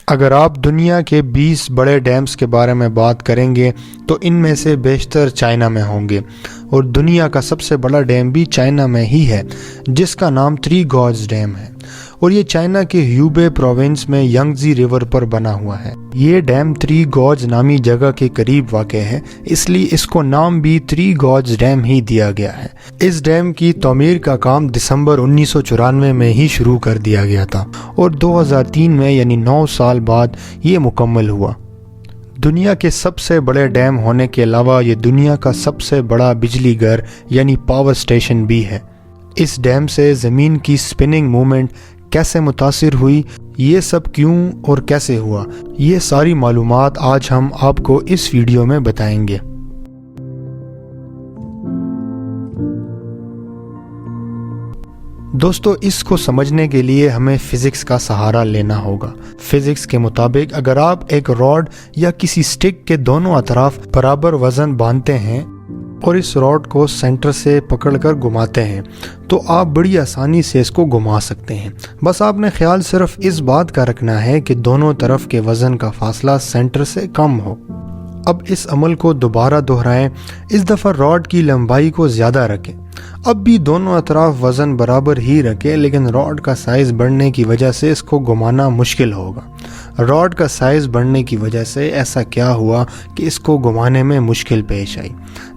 اگر آپ دنیا کے 20 بڑے ڈیمز کے بارے میں بات کریں گے تو ان میں سے بیشتر چائنا میں ہوں گے، اور دنیا کا سب سے بڑا ڈیم بھی چائنا میں ہی ہے جس کا نام تھری گارجز ڈیم ہے، اور یہ چائنا کے ہیوبے پروونس میں یانگزی ریور پر بنا ہوا ہے۔ یہ ڈیم تھری گارج نامی جگہ کے قریب واقع ہے، اس لیے اس کو نام بھی تھری گارج ڈیم ہی دیا گیا ہے۔ اس ڈیم کی تعمیر کا کام دسمبر 1994 میں ہی شروع کر دیا گیا تھا، اور 2003 میں یعنی 9 سال بعد یہ مکمل ہوا۔ دنیا کے سب سے بڑے ڈیم ہونے کے علاوہ یہ دنیا کا سب سے بڑا بجلی گھر یعنی پاور سٹیشن بھی ہے۔ اس ڈیم سے زمین کی سپننگ موومنٹ کیسے متاثر ہوئی، یہ سب کیوں اور کیسے ہوا، یہ ساری معلومات آج ہم آپ کو اس ویڈیو میں بتائیں گے۔ دوستو، اس کو سمجھنے کے لیے ہمیں فزکس کا سہارا لینا ہوگا۔ فزکس کے مطابق اگر آپ ایک راڈ یا کسی سٹک کے دونوں اطراف برابر وزن باندھتے ہیں اور اس راڈ کو سینٹر سے پکڑ کر گھماتے ہیں تو آپ بڑی آسانی سے اس کو گھما سکتے ہیں۔ بس آپ نے خیال صرف اس بات کا رکھنا ہے کہ دونوں طرف کے وزن کا فاصلہ سینٹر سے کم ہو۔ اب اس عمل کو دوبارہ دہرائیں، اس دفعہ راڈ کی لمبائی کو زیادہ رکھیں۔ اب بھی دونوں اطراف وزن برابر ہی رکھیں، لیکن راڈ کا سائز بڑھنے کی وجہ سے اس کو گھمانا مشکل ہوگا۔ راڈ کا سائز بڑھنے کی وجہ سے ایسا کیا ہوا کہ اس کو گھمانے میں مشکل پیش آئی؟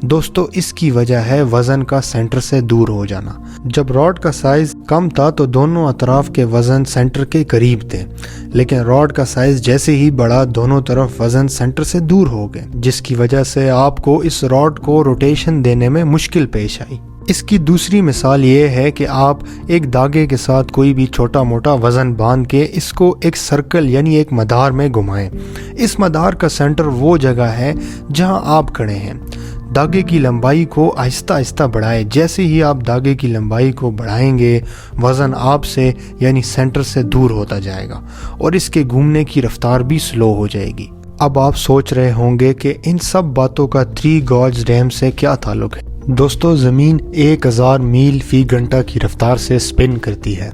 دوستو، اس کی وجہ ہے وزن کا سینٹر سے دور ہو جانا۔ جب راڈ کا سائز کم تھا تو دونوں اطراف کے وزن سینٹر کے قریب تھے، لیکن راڈ کا سائز جیسے ہی بڑھا دونوں طرف وزن سینٹر سے دور ہو گئے، جس کی وجہ سے آپ کو اس راڈ کو روٹیشن دینے میں مشکل پیش آئی۔ اس کی دوسری مثال یہ ہے کہ آپ ایک دھاگے کے ساتھ کوئی بھی چھوٹا موٹا وزن باندھ کے اس کو ایک سرکل یعنی ایک مدار میں گھمائیں۔ اس مدار کا سینٹر وہ جگہ ہے جہاں آپ کھڑے ہیں۔ دھاگے کی لمبائی کو آہستہ آہستہ بڑھائیں۔ جیسے ہی آپ دھاگے کی لمبائی کو بڑھائیں گے وزن آپ سے یعنی سینٹر سے دور ہوتا جائے گا اور اس کے گھومنے کی رفتار بھی سلو ہو جائے گی۔ اب آپ سوچ رہے ہوں گے کہ ان سب باتوں کا تھری گارج ڈیم سے کیا تعلق ہے؟ دوستو، زمین 1000 میل فی گھنٹہ کی رفتار سے سپن کرتی ہے۔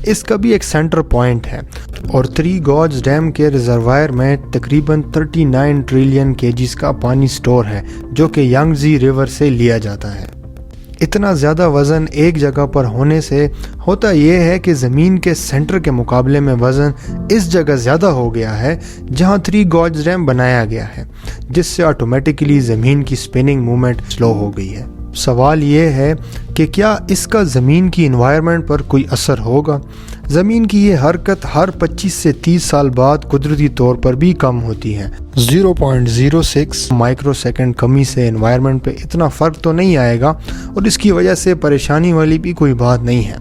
اس کا بھی ایک سینٹر پوائنٹ ہے، اور تھری گارج ڈیم کے ریزروائر میں تقریباً 39 ٹریلین کیجز کا پانی سٹور ہے جو کہ یانگزی ریور سے لیا جاتا ہے۔ اتنا زیادہ وزن ایک جگہ پر ہونے سے ہوتا یہ ہے کہ زمین کے سینٹر کے مقابلے میں وزن اس جگہ زیادہ ہو گیا ہے جہاں تھری گارج ڈیم بنایا گیا ہے، جس سے آٹومیٹکلی زمین کی سپننگ موومنٹ سلو ہو گئی ہے۔ سوال یہ ہے کہ کیا اس کا زمین کی انوائرمنٹ پر کوئی اثر ہوگا؟ زمین کی یہ حرکت ہر 25 سے 30 سال بعد قدرتی طور پر بھی کم ہوتی ہے۔ 0.06 مائکرو سیکنڈ کمی سے انوائرمنٹ پہ اتنا فرق تو نہیں آئے گا، اور اس کی وجہ سے پریشانی والی بھی کوئی بات نہیں ہے،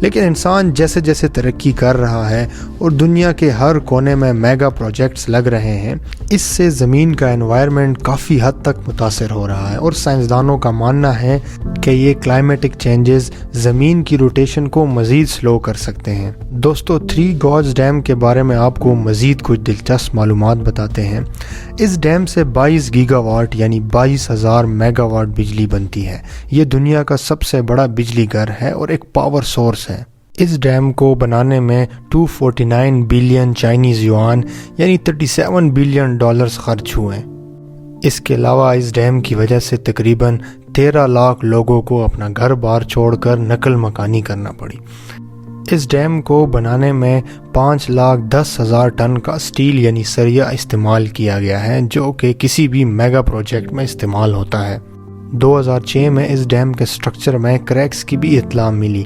لیکن انسان جیسے جیسے ترقی کر رہا ہے اور دنیا کے ہر کونے میں میگا پروجیکٹس لگ رہے ہیں، اس سے زمین کا انوائرمنٹ کافی حد تک متاثر ہو رہا ہے، اور سائنسدانوں کا ماننا ہے کہ یہ کلائمیٹک چینجز زمین کی روٹیشن کو مزید سلو کر سکتے ہیں۔ دوستو، تھری گارج ڈیم کے بارے میں آپ کو مزید کچھ دلچسپ معلومات بتاتے ہیں۔ اس ڈیم سے 22 گیگا واٹ یعنی 22,000 میگا واٹ بجلی بنتی ہے۔ یہ دنیا کا سب سے بڑا بجلی گھر ہے اور ایک پاور سورس ہے۔ اس ڈیم کو بنانے میں 249 بلین چائنیز یوان یعنی 37 بلین ڈالرز خرچ ہوئے۔ اس کے علاوہ اس ڈیم کی وجہ سے تقریباً 13 لاکھ لوگوں کو اپنا گھر بار چھوڑ کر نقل مکانی کرنا پڑی۔ اس ڈیم کو بنانے میں 5,10,000 ٹن کا سٹیل یعنی سریا استعمال کیا گیا ہے، جو کہ کسی بھی میگا پروجیکٹ میں استعمال ہوتا ہے۔ 2006 میں اس ڈیم کے سٹرکچر میں کریکس کی بھی اطلاع ملی،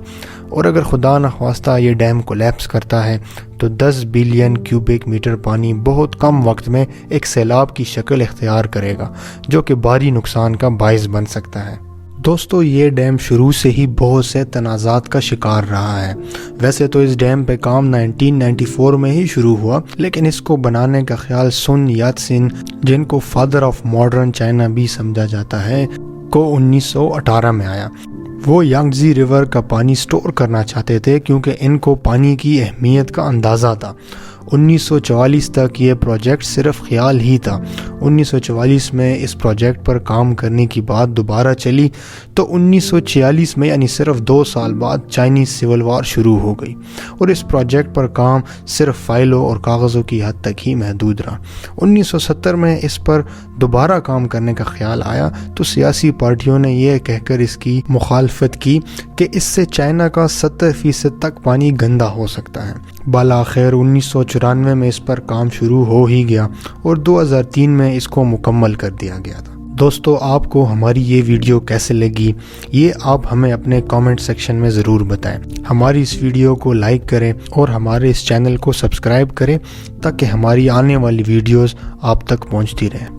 اور اگر خدا نخواستہ یہ ڈیم کولیپس کرتا ہے تو 10 بلین کیوبک میٹر پانی بہت کم وقت میں ایک سیلاب کی شکل اختیار کرے گا، جو کہ بھاری نقصان کا باعث بن سکتا ہے۔ دوستو، یہ ڈیم شروع سے ہی بہت سے تنازعات کا شکار رہا ہے۔ ویسے تو اس ڈیم پہ کام 1994 میں ہی شروع ہوا، لیکن اس کو بنانے کا خیال سن یات سن، جن کو فادر آف ماڈرن چائنا بھی سمجھا جاتا ہے، کو 1918 میں آیا۔ وہ یانگزی ریور کا پانی سٹور کرنا چاہتے تھے کیونکہ ان کو پانی کی اہمیت کا اندازہ تھا، 1944 تک یہ پروجیکٹ صرف خیال ہی تھا۔ 1944 میں اس پروجیکٹ پر کام کرنے کی بات دوبارہ چلی تو 1946 میں یعنی صرف 2 سال بعد چائنیز سول وار شروع ہو گئی اور اس پروجیکٹ پر کام صرف فائلوں اور کاغذوں کی حد تک ہی محدود رہا۔ 1970 میں اس پر دوبارہ کام کرنے کا خیال آیا تو سیاسی پارٹیوں نے یہ کہہ کر اس کی مخالفت کی کہ اس سے چائنا کا 70% تک پانی گندا ہو سکتا ہے۔ بالآخر 1994 میں اس پر کام شروع ہو ہی گیا اور 2003 میں اس کو مکمل کر دیا گیا تھا۔ دوستو، آپ کو ہماری یہ ویڈیو کیسے لگی یہ آپ ہمیں اپنے کامنٹ سیکشن میں ضرور بتائیں۔ ہماری اس ویڈیو کو لائک کریں اور ہمارے اس چینل کو سبسکرائب کریں تاکہ ہماری آنے والی ویڈیوز آپ تک پہنچتی رہیں۔